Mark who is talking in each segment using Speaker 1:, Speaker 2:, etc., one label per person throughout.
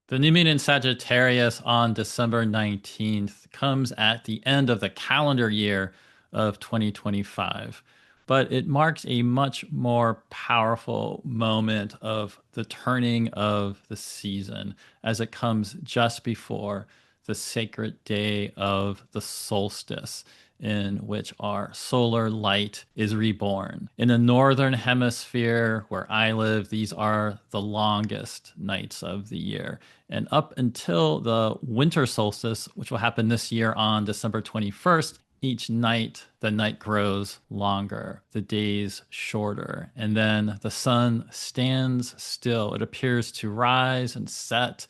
Speaker 1: The new moon in Sagittarius on December 19th comes at the end of the calendar year of 2025, but it marks a much more powerful moment of the turning of the season as it comes just before the sacred day of the solstice, in which our solar light is reborn. In the northern hemisphere where I live, these are the longest nights of the year. And up until the winter solstice, which will happen this year on December 21st, each night the night grows longer, the days shorter, and then the sun stands still. It appears to rise and set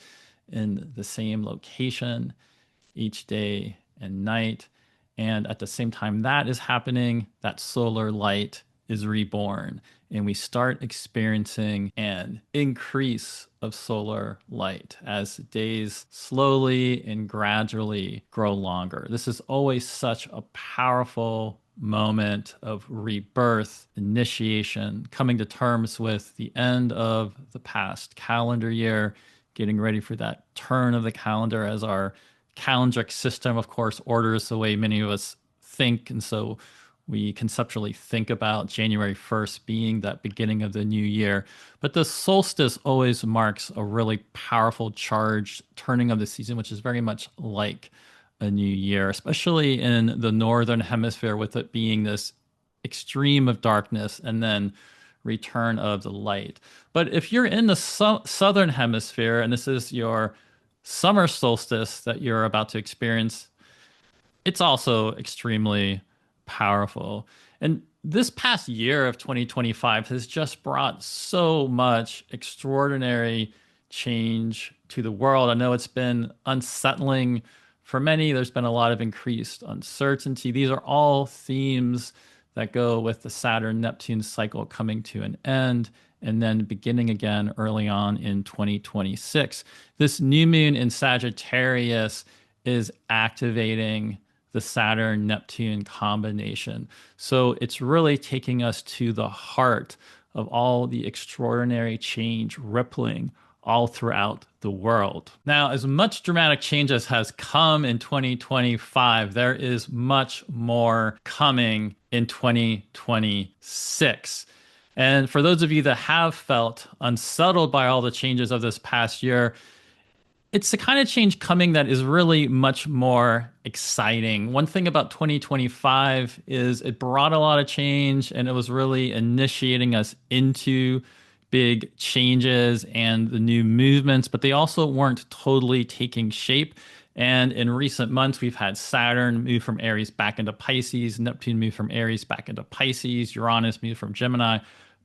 Speaker 1: in the same location each day and night. And at the same time that is happening, that solar light is reborn. And we start experiencing an increase of solar light as days slowly and gradually grow longer. This is always such a powerful moment of rebirth, initiation, coming to terms with the end of the past calendar year, getting ready for that turn of the calendar as our calendric system, of course, orders the way many of us think. And so we conceptually think about January 1st being that beginning of the new year. But the solstice always marks a really powerful charged turning of the season, which is very much like a new year, especially in the northern hemisphere, with it being this extreme of darkness and then return of the light. But if you're in the southern hemisphere and this is your summer solstice that you're about to experience, it's also extremely powerful. And this past year of 2025 has just brought so much extraordinary change to the world. I know it's been unsettling for many. There's been a lot of increased uncertainty. These are all themes that go with the Saturn Neptune cycle coming to an end and then beginning again early on in 2026. This new moon in Sagittarius is activating the Saturn Neptune combination. So it's really taking us to the heart of all the extraordinary change rippling all throughout the world. Now, as much dramatic change as has come in 2025, there is much more coming in 2026. And for those of you that have felt unsettled by all the changes of this past year, it's the kind of change coming that is really much more exciting. One thing about 2025 is it brought a lot of change and it was really initiating us into big changes and the new movements, but they also weren't totally taking shape. And in recent months, we've had Saturn move from Aries back into Pisces, Neptune move from Aries back into Pisces, Uranus move from Gemini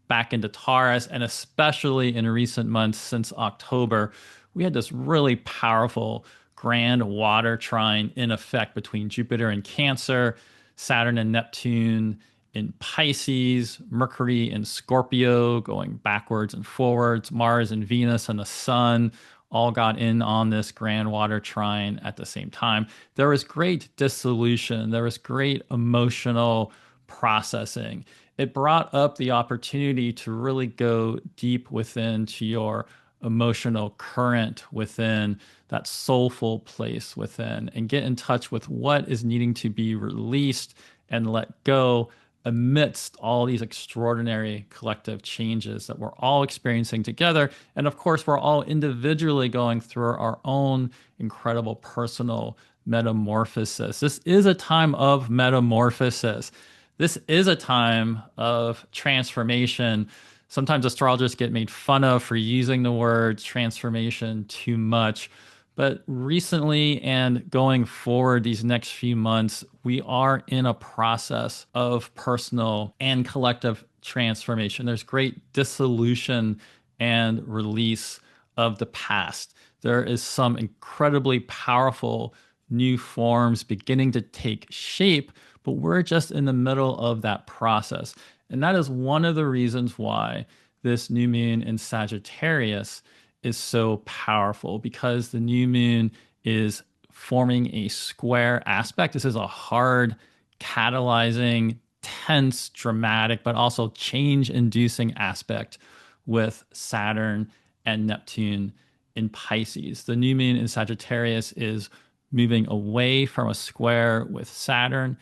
Speaker 1: back into Taurus, and especially in recent months since October, we had this really powerful grand water trine in effect between Jupiter and Cancer, Saturn and Neptune in Pisces, Mercury in Scorpio going backwards and forwards, Mars and Venus and the Sun all got in on this grand water trine at the same time. There was great dissolution. There was great emotional processing. It brought up the opportunity to really go deep within to your emotional current within, that soulful place within, and get in touch with what is needing to be released and let go amidst all these extraordinary collective changes that we're all experiencing together. And of course, we're all individually going through our own incredible personal metamorphosis. This is a time of metamorphosis. This is a time of transformation. Sometimes astrologers get made fun of for using the word transformation too much. But recently and going forward these next few months, we are in a process of personal and collective transformation. There's great dissolution and release of the past. There is some incredibly powerful new forms beginning to take shape, but we're just in the middle of that process. And that is one of the reasons why this new moon in Sagittarius is so powerful, because the new moon is forming a square aspect. This is a hard, catalyzing, tense, dramatic, but also change inducing aspect with Saturn and Neptune in Pisces. The new moon in Sagittarius is moving away from a square with Saturn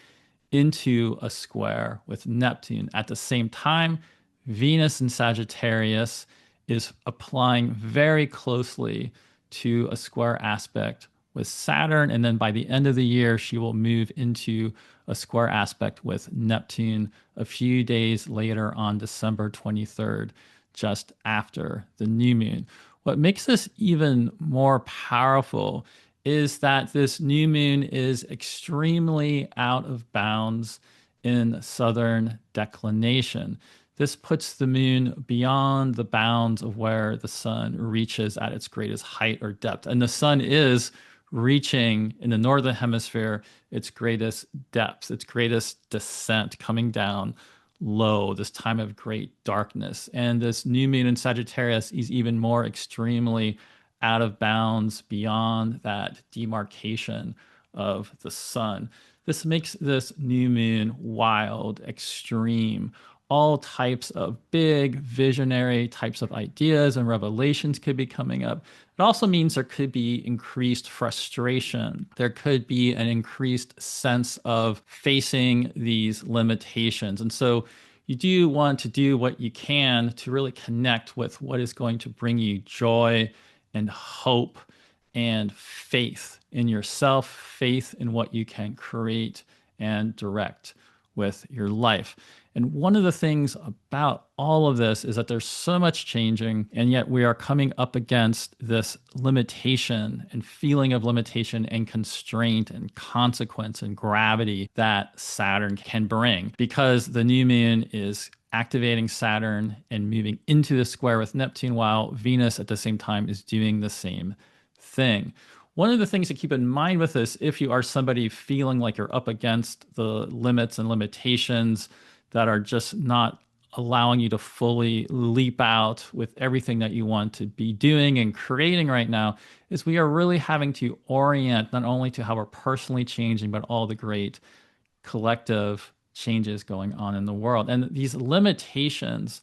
Speaker 1: into a square with Neptune. At the same time, Venus in Sagittarius is applying very closely to a square aspect with Saturn. And then by the end of the year, she will move into a square aspect with Neptune a few days later on December 23rd, just after the new moon. What makes this even more powerful is that this new moon is extremely out of bounds in southern declination. This puts the moon beyond the bounds of where the sun reaches at its greatest height or depth. And the sun is reaching in the northern hemisphere its greatest depth, its greatest descent, coming down low, this time of great darkness. And this new moon in Sagittarius is even more extremely out of bounds beyond that demarcation of the sun. This makes this new moon wild, extreme. All types of big visionary types of ideas and revelations could be coming up. It also means there could be increased frustration. There could be an increased sense of facing these limitations. And so you do want to do what you can to really connect with what is going to bring you joy and hope and faith in yourself, faith in what you can create and direct with your life. And one of the things about all of this is that there's so much changing, and yet we are coming up against this limitation and feeling of limitation and constraint and consequence and gravity that Saturn can bring, because the new moon is activating Saturn and moving into the square with Neptune, while Venus at the same time is doing the same thing. One of the things to keep in mind with this, if you are somebody feeling like you're up against the limits and limitations that are just not allowing you to fully leap out with everything that you want to be doing and creating right now, is we are really having to orient not only to how we're personally changing, but all the great collective changes going on in the world. And these limitations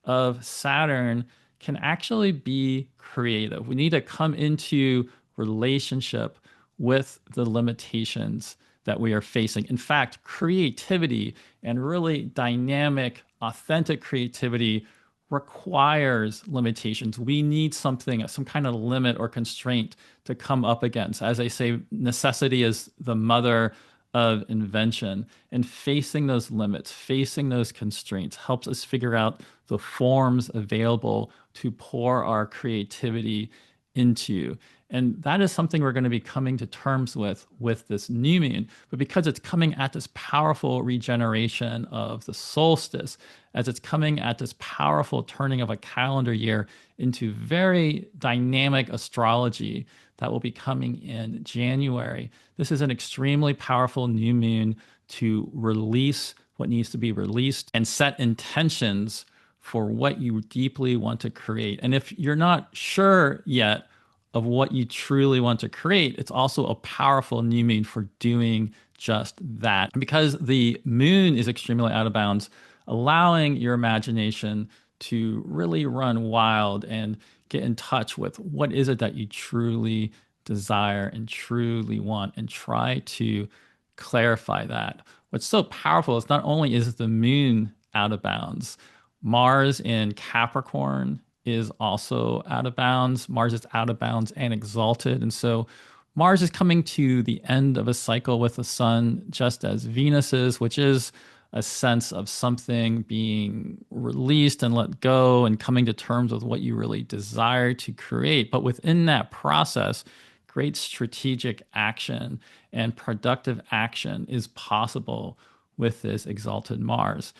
Speaker 1: of Saturn can actually be creative. We need to come into relationship with the limitations that we are facing. In fact, creativity and really dynamic, authentic creativity requires limitations. We need something, some kind of limit or constraint to come up against. As I say, necessity is the mother of invention, and facing those limits, facing those constraints helps us figure out the forms available to pour our creativity into. And that is something we're going to be coming to terms with this new moon. But because it's coming at this powerful regeneration of the solstice, as it's coming at this powerful turning of a calendar year into very dynamic astrology that will be coming in January, this is an extremely powerful new moon to release what needs to be released and set intentions for what you deeply want to create. And if you're not sure yet of what you truly want to create, it's also a powerful new moon for doing just that. And because the moon is extremely out of bounds, allowing your imagination to really run wild and get in touch with what is it that you truly desire and truly want, and try to clarify that. What's so powerful is not only is the moon out of bounds, Mars in Capricorn is also out of bounds. Mars is out of bounds and exalted. And so Mars is coming to the end of a cycle with the sun, just as Venus is, which is a sense of something being released and let go and coming to terms with what you really desire to create. But within that process, great strategic action and productive action is possible with this exalted Mars.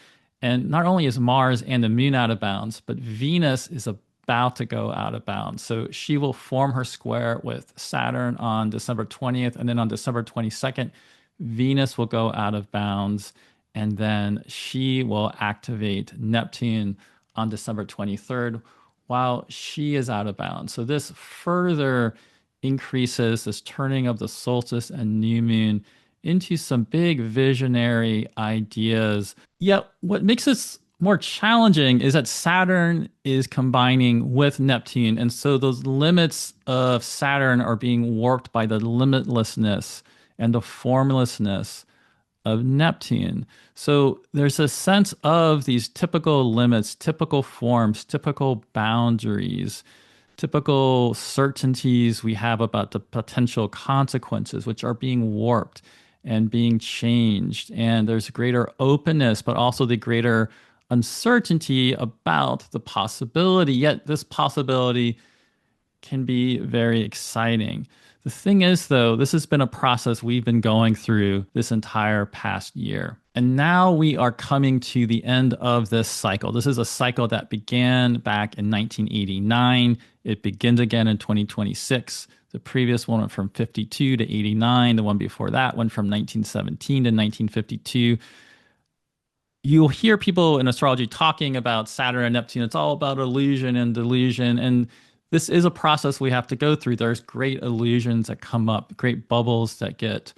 Speaker 1: And not only is Mars and the moon out of bounds, but Venus is about to go out of bounds. So she will form her square with Saturn on December 20th. And then on December 22nd, Venus will go out of bounds. And then she will activate Neptune on December 23rd while she is out of bounds. So this further increases this turning of the solstice and new moon into some big visionary ideas. Yet what makes this more challenging is that Saturn is combining with Neptune. And so those limits of Saturn are being warped by the limitlessness and the formlessness of Neptune. So there's a sense of these typical limits, typical forms, typical boundaries, typical certainties we have about the potential consequences, which are being warped and being changed. And there's greater openness, but also the greater uncertainty about the possibility. Yet this possibility can be very exciting. The thing is, though, this has been a process we've been going through this entire past year. And now we are coming to the end of this cycle. This is a cycle that began back in 1989. It begins again in 2026. The previous one went from 52 to 89. The one before that went from 1917 to 1952. You'll hear people in astrology talking about Saturn and Neptune. It's all about illusion and delusion. And this is a process we have to go through. There's great illusions that come up, great bubbles that get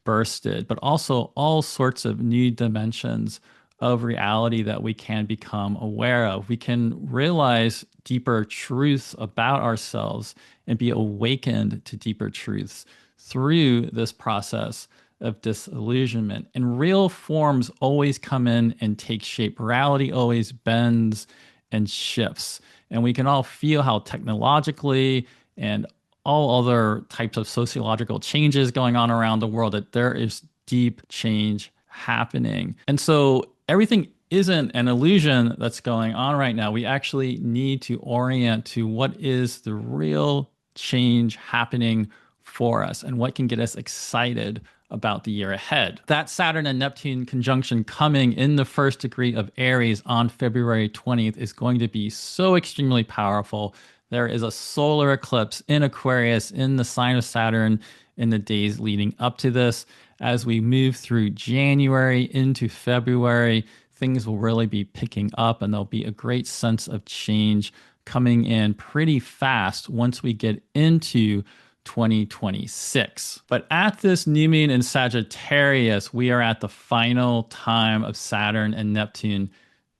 Speaker 1: bursted, but also all sorts of new dimensions of reality that we can become aware of. We can realize deeper truths about ourselves and be awakened to deeper truths through this process of disillusionment. And real forms always come in and take shape. Reality always bends and shifts. And we can all feel how technologically and all other types of sociological changes going on around the world, that there is deep change happening. And so everything isn't an illusion that's going on right now. We actually need to orient to what is the real change happening for us and what can get us excited about the year ahead. That Saturn and Neptune conjunction coming in the first degree of Aries on February 20th is going to be so extremely powerful. There is a solar eclipse in Aquarius in the sign of Saturn in the days leading up to this. As we move through January into February, things will really be picking up and there'll be a great sense of change coming in pretty fast once we get into 2026. But at this new moon in Sagittarius, we are at the final time of Saturn and Neptune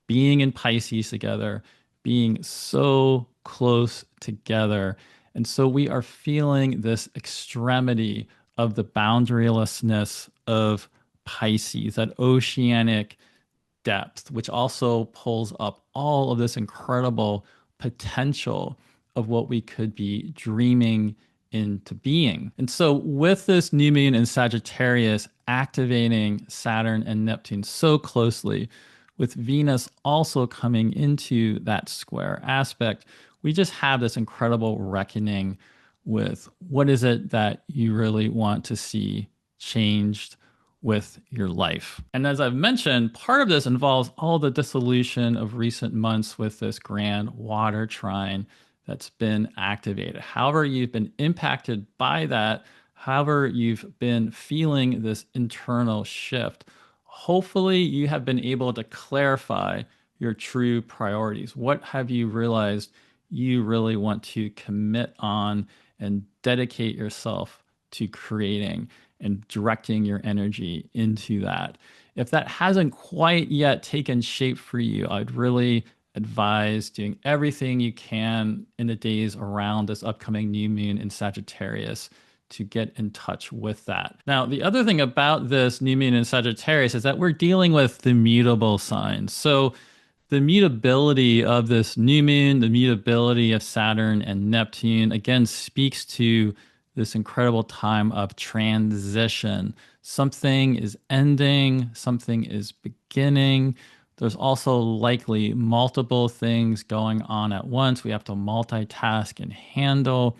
Speaker 1: being in Pisces together, being so close together. And so we are feeling this extremity of the boundarylessness of Pisces, that oceanic depth, which also pulls up all of this incredible potential of what we could be dreaming into being. And so with this new moon in Sagittarius activating Saturn and Neptune so closely, with Venus also coming into that square aspect, we just have this incredible reckoning with what is it that you really want to see changed with your life. And as I've mentioned, part of this involves all the dissolution of recent months with this grand water trine that's been activated. However, you've been impacted by that, however, you've been feeling this internal shift. Hopefully, you have been able to clarify your true priorities. What have you realized you really want to commit on and dedicate yourself to creating and directing your energy into that? If that hasn't quite yet taken shape for you, I'd really advise doing everything you can in the days around this upcoming new moon in Sagittarius to get in touch with that. Now, the other thing about this new moon in Sagittarius is that we're dealing with the mutable signs. So the mutability of this new moon, the mutability of Saturn and Neptune, again, speaks to this incredible time of transition. Something is ending, something is beginning. There's also likely multiple things going on at once. We have to multitask and handle.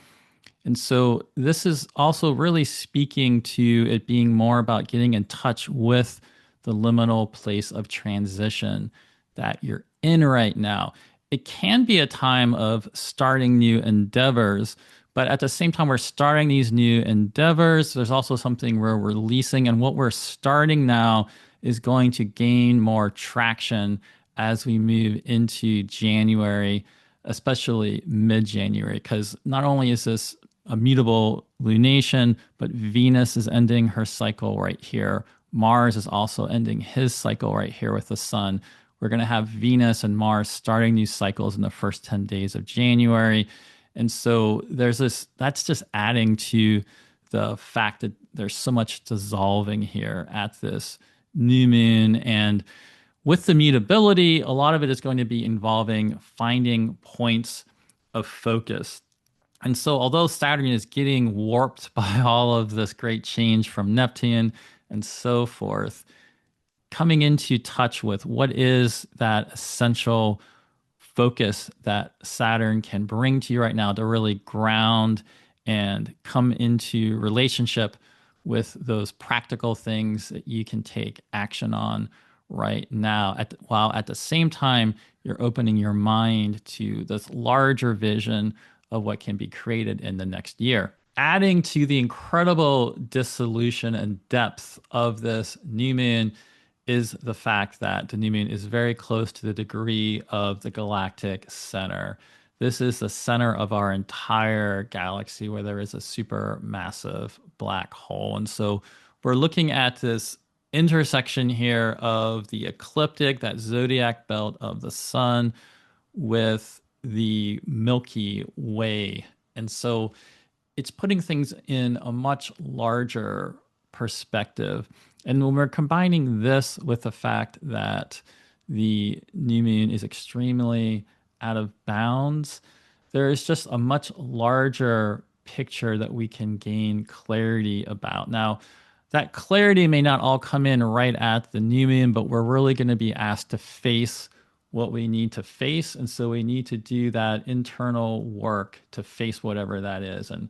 Speaker 1: And so this is also really speaking to it being more about getting in touch with the liminal place of transition that you're in right now. It can be a time of starting new endeavors, but at the same time we're starting these new endeavors, there's also something we're releasing, and what we're starting now is going to gain more traction as we move into January, especially mid-January, because not only is this a mutable lunation, but Venus is ending her cycle right here. Mars is also ending his cycle right here with the sun. We're going to have Venus and Mars starting new cycles in the first 10 days of January. And so there's this, that's just adding to the fact that there's so much dissolving here at this new moon. And with the mutability, a lot of it is going to be involving finding points of focus. And so, although Saturn is getting warped by all of this great change from Neptune and so forth, coming into touch with what is that essential focus that Saturn can bring to you right now to really ground and come into relationship with those practical things that you can take action on right now, while at the same time you're opening your mind to this larger vision of what can be created in the next year. Adding to the incredible dissolution and depth of this new moon is the fact that the new moon is very close to the degree of the galactic center. This is the center of our entire galaxy where there is a super massive black hole. And so we're looking at this intersection here of the ecliptic, that zodiac belt of the sun, with the Milky Way. And so it's putting things in a much larger perspective. And when we're combining this with the fact that the new moon is extremely out of bounds, there is just a much larger picture that we can gain clarity about. Now, that clarity may not all come in right at the new moon, but we're really going to be asked to face what we need to face. And so we need to do that internal work to face whatever that is. And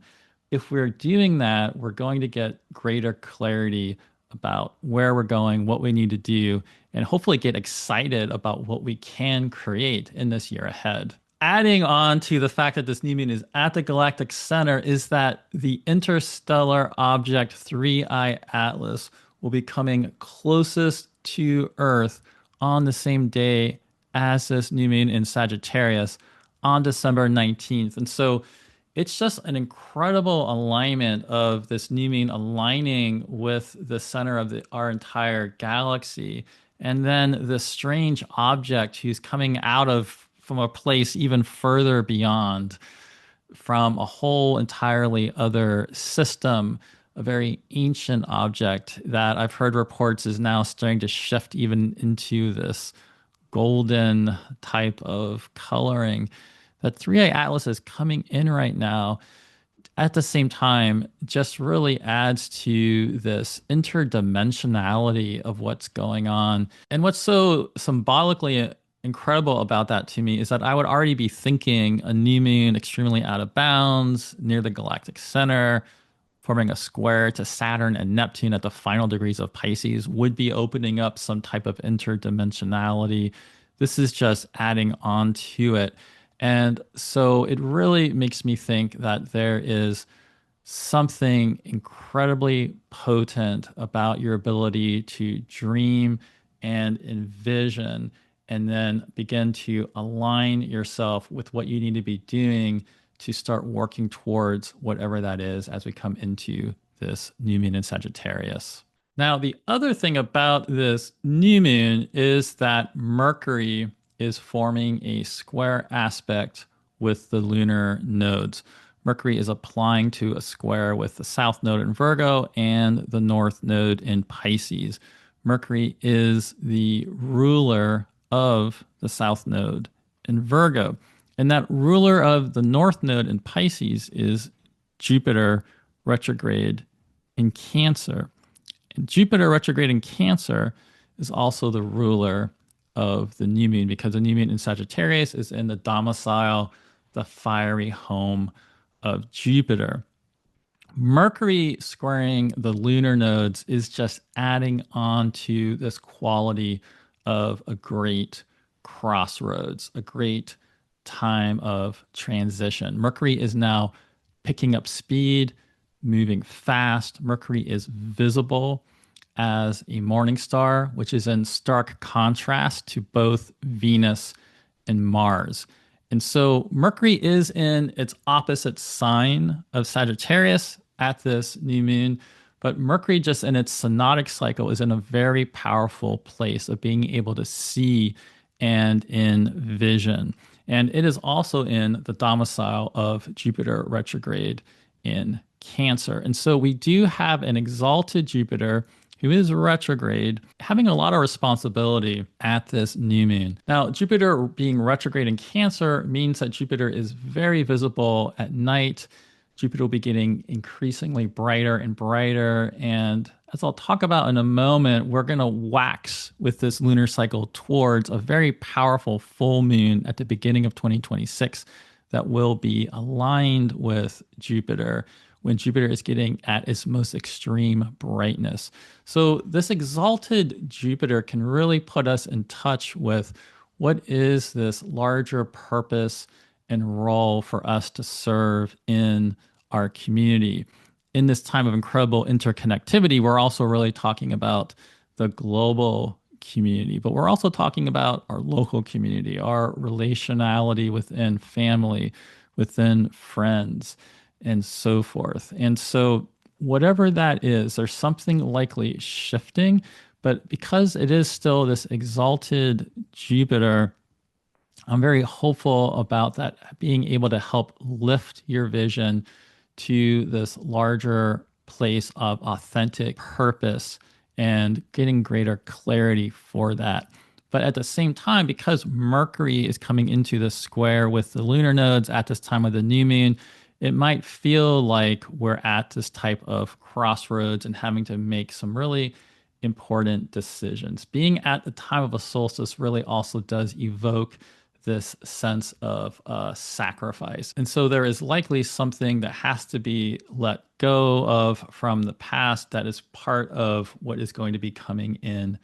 Speaker 1: if we're doing that, we're going to get greater clarity about where we're going, what we need to do, and hopefully get excited about what we can create in this year ahead. Adding on to the fact that this new moon is at the galactic center is that the interstellar object 3I Atlas will be coming closest to Earth on the same day as this new moon in Sagittarius on December 19th. And so it's just an incredible alignment of this new moon aligning with the center of our entire galaxy. And then this strange object who's coming out of from a place even further beyond, from a whole entirely other system, a very ancient object that I've heard reports is now starting to shift even into this golden type of coloring. That 3i Atlas is coming in right now at the same time just really adds to this interdimensionality of what's going on. And what's so symbolically incredible about that to me is that I would already be thinking a new moon extremely out of bounds near the galactic center, forming a square to Saturn and Neptune at the final degrees of Pisces would be opening up some type of interdimensionality. This is just adding on to it. And so it really makes me think that there is something incredibly potent about your ability to dream and envision and then begin to align yourself with what you need to be doing to start working towards whatever that is as we come into this new moon in Sagittarius. Now, the other thing about this new moon is that Mercury is forming a square aspect with the lunar nodes. Mercury is applying to a square with the south node in Virgo and the north node in Pisces. Mercury is the ruler of the south node in Virgo. And that ruler of the north node in Pisces is Jupiter retrograde in Cancer. And Jupiter retrograde in Cancer is also the ruler of the new moon because the new moon in Sagittarius is in the domicile, the fiery home of Jupiter. Mercury squaring the lunar nodes is just adding on to this quality of a great crossroads, a great time of transition. Mercury is now picking up speed, moving fast. Mercury is visible as a morning star, which is in stark contrast to both Venus and Mars. And so Mercury is in its opposite sign of Sagittarius at this new moon, but Mercury just in its synodic cycle is in a very powerful place of being able to see and in vision. And it is also in the domicile of Jupiter retrograde in Cancer. And so we do have an exalted Jupiter who is retrograde, having a lot of responsibility at this new moon. Now, Jupiter being retrograde in Cancer means that Jupiter is very visible at night. Jupiter will be getting increasingly brighter and brighter. And as I'll talk about in a moment, we're going to wax with this lunar cycle towards a very powerful full moon at the beginning of 2026 that will be aligned with Jupiter when Jupiter is getting at its most extreme brightness. So this exalted Jupiter can really put us in touch with what is this larger purpose and role for us to serve in our community. In this time of incredible interconnectivity, we're also really talking about the global community, but we're also talking about our local community, our relationality within family, within friends, and so forth. And so, whatever that is, there's something likely shifting, but because it is still this exalted Jupiter, I'm very hopeful about that being able to help lift your vision to this larger place of authentic purpose and getting greater clarity for that. But at the same time, because Mercury is coming into the square with the lunar nodes at this time of the new moon, it might feel like we're at this type of crossroads and having to make some really important decisions. Being at the time of a solstice really also does evoke this sense of sacrifice. And so there is likely something that has to be let go of from the past that is part of what is going to be coming in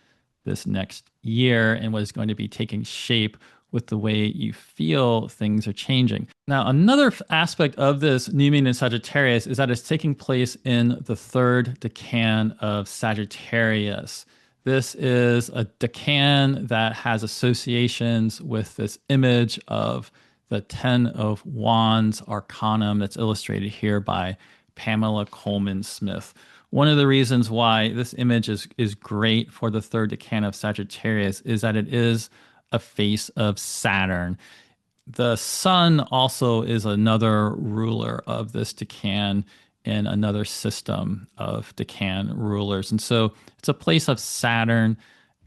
Speaker 1: this next year and what is going to be taking shape with the way you feel things are changing. Now, another aspect of this new moon in Sagittarius is that it's taking place in the third decan of Sagittarius. This is a decan that has associations with this image of the Ten of Wands arcanum that's illustrated here by Pamela Coleman Smith. One of the reasons why this image is great for the third decan of Sagittarius is that it is a face of Saturn. The sun also is another ruler of this decan in another system of decan rulers. And so it's a place of Saturn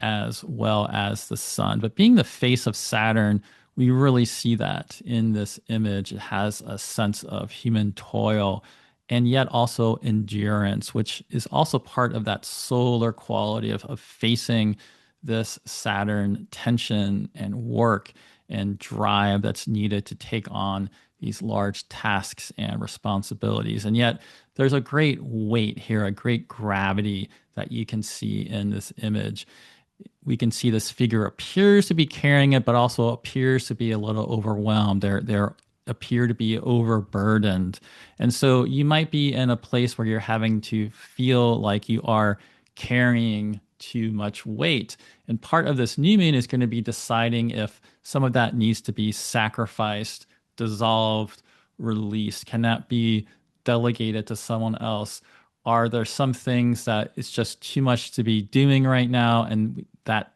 Speaker 1: as well as the sun. But being the face of Saturn, we really see that in this image. It has a sense of human toil and yet also endurance, which is also part of that solar quality of facing this Saturn tension and work and drive that's needed to take on these large tasks and responsibilities. And yet there's a great weight here, a great gravity that you can see in this image. We can see this figure appears to be carrying it, but also appears to be a little overwhelmed. They're appear to be overburdened. And so you might be in a place where you're having to feel like you are carrying too much weight. And part of this new moon is going to be deciding if some of that needs to be sacrificed, dissolved, released. Can that be delegated to someone else? Are there some things that it's just too much to be doing right now, and that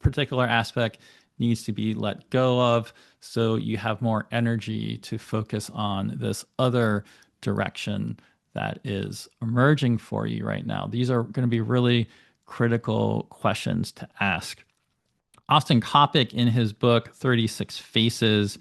Speaker 1: particular aspect needs to be let go of so you have more energy to focus on this other direction that is emerging for you right now? These are going to be really critical questions to ask. Austin Coppock, in his book 36 Faces,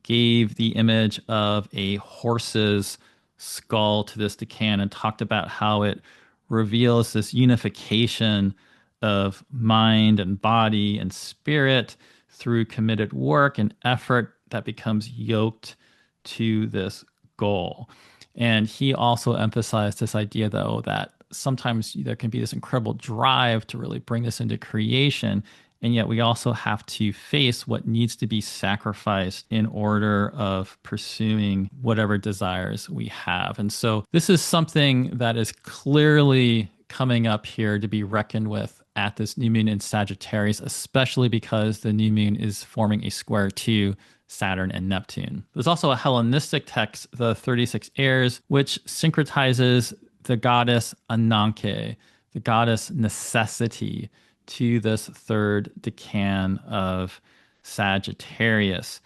Speaker 1: gave the image of a horse's skull to this decan and talked about how it reveals this unification of mind and body and spirit through committed work and effort that becomes yoked to this goal. And he also emphasized this idea, though, that sometimes there can be this incredible drive to really bring this into creation, and yet we also have to face what needs to be sacrificed in order of pursuing whatever desires we have. And so this is something that is clearly coming up here to be reckoned with at this new moon in Sagittarius, especially because the new moon is forming a square to Saturn and Neptune. There's also a Hellenistic text, the 36 Airs, which syncretizes the goddess Ananke, the goddess necessity, to this third decan of Sagittarius.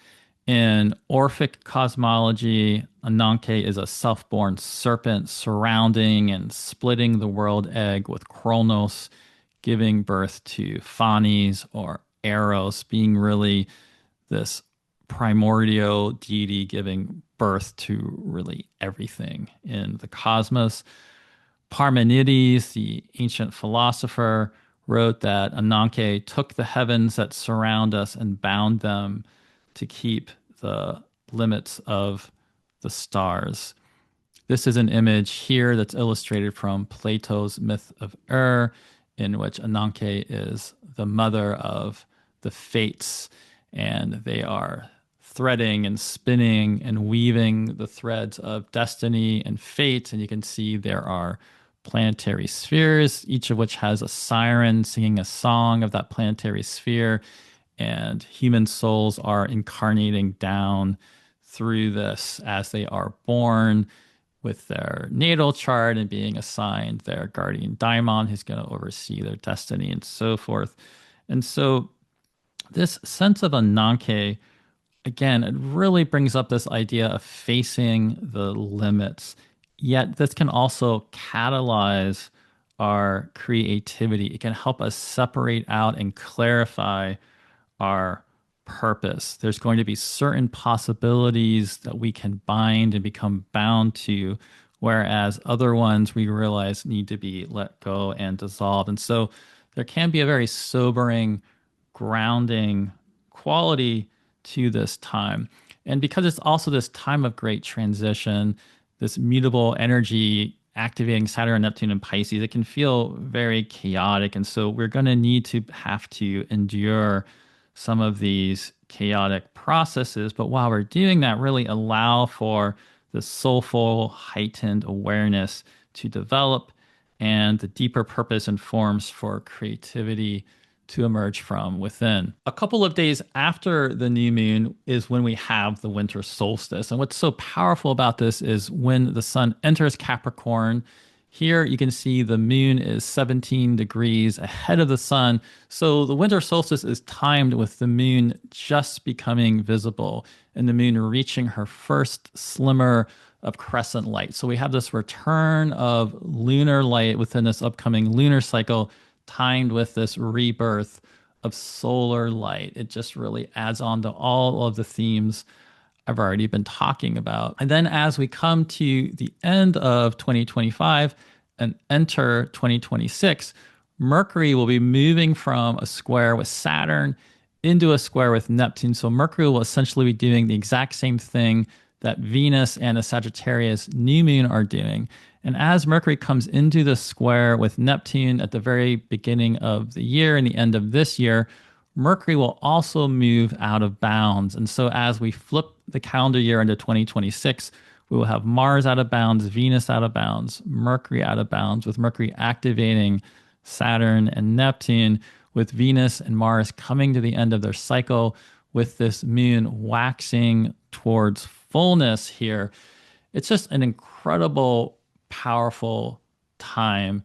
Speaker 1: In Orphic cosmology, Ananke is a self-born serpent surrounding and splitting the world egg with Kronos, giving birth to Phanes or Eros, being really this primordial deity giving birth to really everything in the cosmos. Parmenides, the ancient philosopher, wrote that Ananke took the heavens that surround us and bound them to keep the limits of the stars. This is an image here that's illustrated from Plato's myth of in which Ananke is the mother of the fates, and they are threading and spinning and weaving the threads of destiny and fate. And you can see there are planetary spheres, each of which has a siren singing a song of that planetary sphere. And human souls are incarnating down through this as they are born with their natal chart and being assigned their guardian daimon who's going to oversee their destiny and so forth. And so this sense of Ananke, again, it really brings up this idea of facing the limits. Yet this can also catalyze our creativity. It can help us separate out and clarify our purpose. There's going to be certain possibilities that we can bind and become bound to, whereas other ones we realize need to be let go and dissolved. And so there can be a very sobering, grounding quality to this time. And because it's also this time of great transition, this mutable energy activating Saturn and Neptune and Pisces, it can feel very chaotic. And so we're going to need to have to endure some of these chaotic processes. But while we're doing that, really allow for the soulful, heightened awareness to develop and the deeper purpose and forms for creativity to emerge from within. A couple of days after the new moon is when we have the winter solstice. And what's so powerful about this is when the sun enters Capricorn. Here you can see the moon is 17 degrees ahead of the sun. So the winter solstice is timed with the moon just becoming visible and the moon reaching her first slimmer of crescent light. So we have this return of lunar light within this upcoming lunar cycle, timed with this rebirth of solar light. It just really adds on to all of the themes I've already been talking about. And then as we come to the end of 2025 and enter 2026, Mercury will be moving from a square with Saturn into a square with Neptune. So Mercury will essentially be doing the exact same thing that Venus and the Sagittarius new moon are doing. And as Mercury comes into the square with Neptune at the very beginning of the year and the end of this year, Mercury will also move out of bounds. And so as we flip the calendar year into 2026, we will have Mars out of bounds, Venus out of bounds, Mercury out of bounds, with Mercury activating Saturn and Neptune, with Venus and Mars coming to the end of their cycle, with this moon waxing towards fullness here. It's just an incredible, powerful time.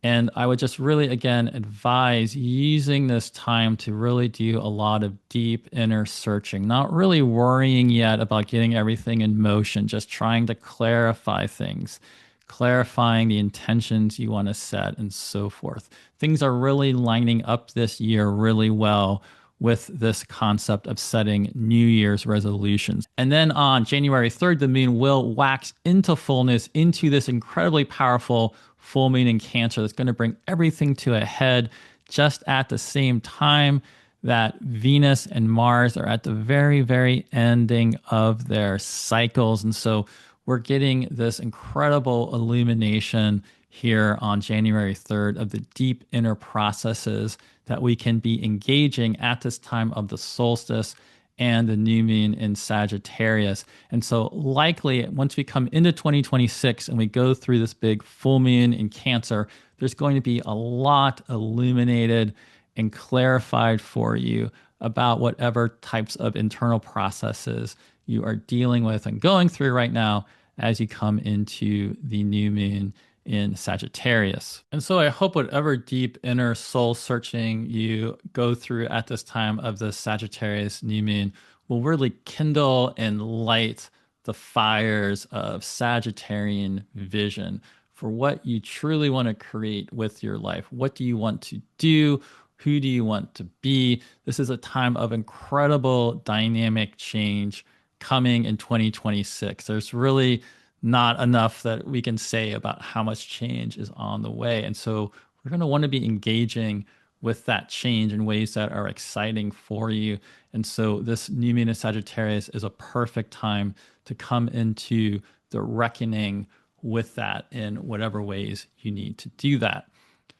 Speaker 1: And I would just really, again, advise using this time to really do a lot of deep inner searching, not really worrying yet about getting everything in motion, just trying to clarify things, clarifying the intentions you want to set and so forth. Things are really lining up this year really well with this concept of setting New Year's resolutions. And then on January 3rd, the moon will wax into fullness, into this incredibly powerful full moon in Cancer that's going to bring everything to a head just at the same time that Venus and Mars are at the very, very ending of their cycles. And so we're getting this incredible illumination here on January 3rd of the deep inner processes that we can be engaging at this time of the solstice and the new moon in Sagittarius. And so likely once we come into 2026 and we go through this big full moon in Cancer, there's going to be a lot illuminated and clarified for you about whatever types of internal processes you are dealing with and going through right now as you come into the new moon in Sagittarius. And so I hope whatever deep inner soul searching you go through at this time of the Sagittarius new moon will really kindle and light the fires of Sagittarian vision for what you truly want to create with your life. What do you want to do? Who do you want to be? This is a time of incredible dynamic change coming in 2026. There's really not enough that we can say about how much change is on the way. And so we're going to want to be engaging with that change in ways that are exciting for you. And so this new moon in Sagittarius is a perfect time to come into the reckoning with that in whatever ways you need to do that.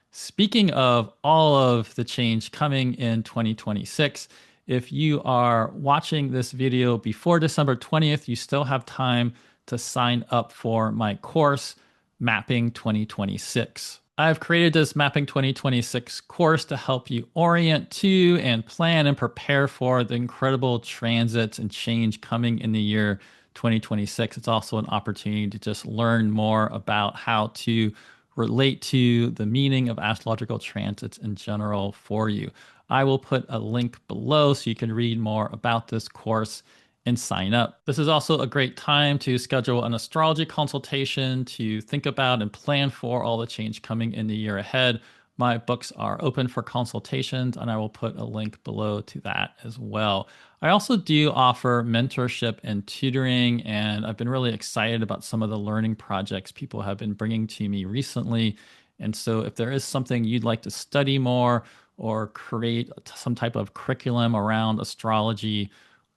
Speaker 1: Speaking of all of the change coming in 2026, if you are watching this video before December 20th, you still have time to sign up for my course, Mapping 2026. I've created this Mapping 2026 course to help you orient to and plan and prepare for the incredible transits and change coming in the year 2026. It's also an opportunity to just learn more about how to relate to the meaning of astrological transits in general for you. I will put a link below so you can read more about this course and sign up. This is also a great time to schedule an astrology consultation to think about and plan for all the change coming in the year ahead. My books are open for consultations, and I will put a link below to that as well. I also do offer mentorship and tutoring, and I've been really excited about some of the learning projects people have been bringing to me recently. And so if there is something you'd like to study more or create some type of curriculum around astrology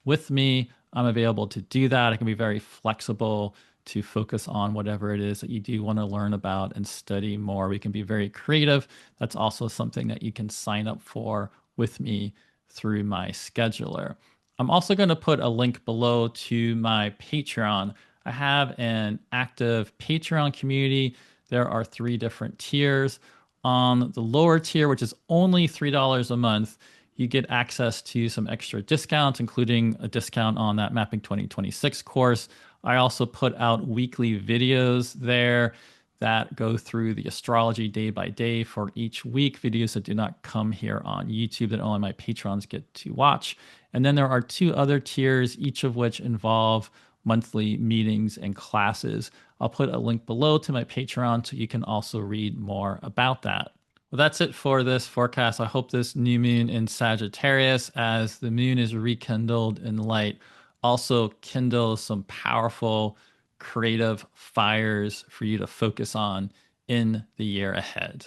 Speaker 1: with me, I'm available to do that. I can be very flexible to focus on whatever it is that you do want to learn about and study more. We can be very creative. That's also something that you can sign up for with me through my scheduler. I'm also going to put a link below to my Patreon. I have an active Patreon community. There are 3 different tiers. On the lower tier, which is only $3 a month, you get access to some extra discounts, including a discount on that Mapping 2026 course. I also put out weekly videos there that go through the astrology day by day for each week, videos that do not come here on YouTube that only my patrons get to watch. And then there are 2 other tiers, each of which involve monthly meetings and classes. I'll put a link below to my Patreon so you can also read more about that. Well, that's it for this forecast. I hope this new moon in Sagittarius, as the moon is rekindled in light, also kindles some powerful creative fires for you to focus on in the year ahead.